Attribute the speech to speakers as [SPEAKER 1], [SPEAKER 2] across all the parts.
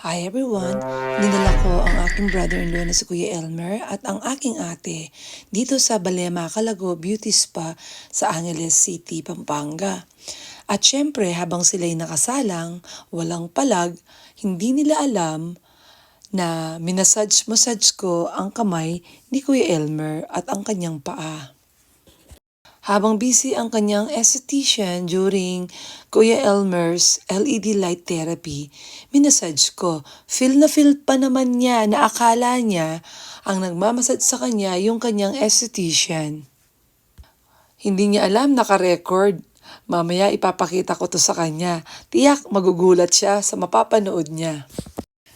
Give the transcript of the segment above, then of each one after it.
[SPEAKER 1] Hi everyone! Dinala ko ang aking brother-in-law na si Kuya Elmer at ang aking ate dito sa Balema Calago Beauty Spa sa Angeles City, Pampanga. At syempre habang sila'y nakasalang, walang palag, hindi nila alam na minasage-massage ko ang kamay ni Kuya Elmer at ang kanyang paa. Habang busy ang kanyang esthetician during Kuya Elmer's LED light therapy, minasage ko. Feel na feel pa naman niya na akala niya ang nagmamasage sa kanya yung kanyang esthetician. Hindi niya alam naka-record. Mamaya ipapakita ko to sa kanya. Tiyak magugulat siya sa mapapanood niya.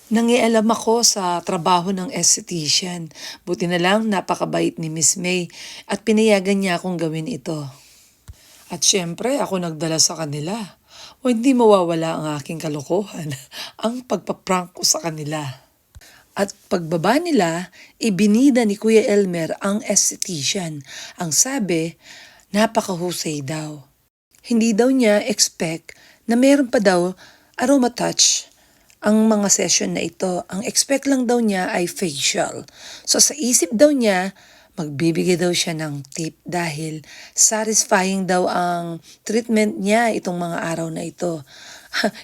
[SPEAKER 1] Nangialam ako sa trabaho ng esthetician. Buti na lang napakabait ni Miss May at pinayagan niya akong gawin ito. At syempre ako nagdala sa kanila. O hindi mawawala ang aking kalokohan, ang pagpaprank ko sa kanila. At pagbaba nila, ibinida ni Kuya Elmer ang esthetician. Ang sabi, napakahusay daw. Hindi daw niya expect na meron pa daw aroma touch ang mga session na ito. Ang expect lang daw niya ay facial. So sa isip daw niya, magbibigay daw siya ng tip dahil satisfying daw ang treatment niya itong mga araw na ito.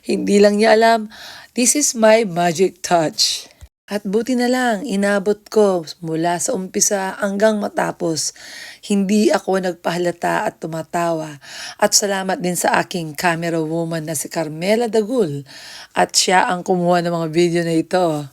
[SPEAKER 1] Hindi lang niya alam, this is my magic touch. At buti na lang, inabot ko mula sa umpisa hanggang matapos. Hindi ako nagpahalata at tumatawa. At salamat din sa aking camera woman na si Carmela Dagul. At siya ang kumuha ng mga video na ito.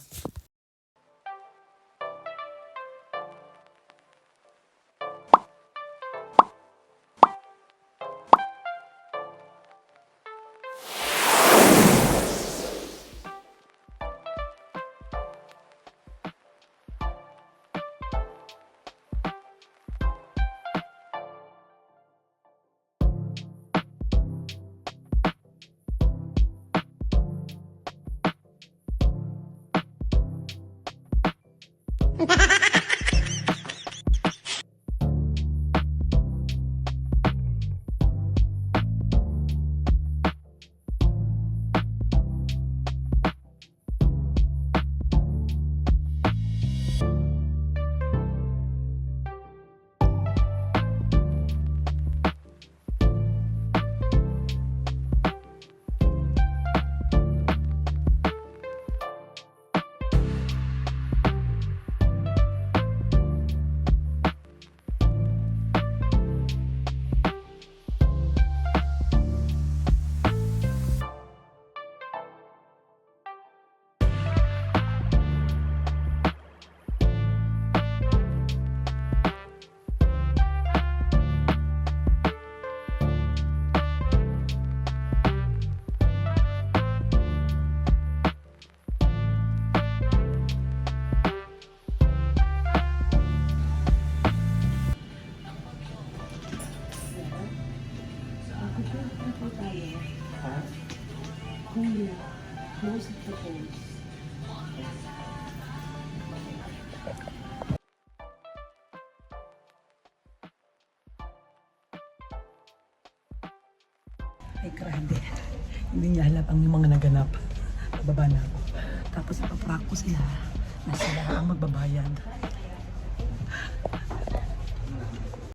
[SPEAKER 1] Close the pose. Ay, grabe. Hindi niya alam ang mga naganap. Pababa na ako. Tapos ipaprank ko sila na sila ang magbabayad.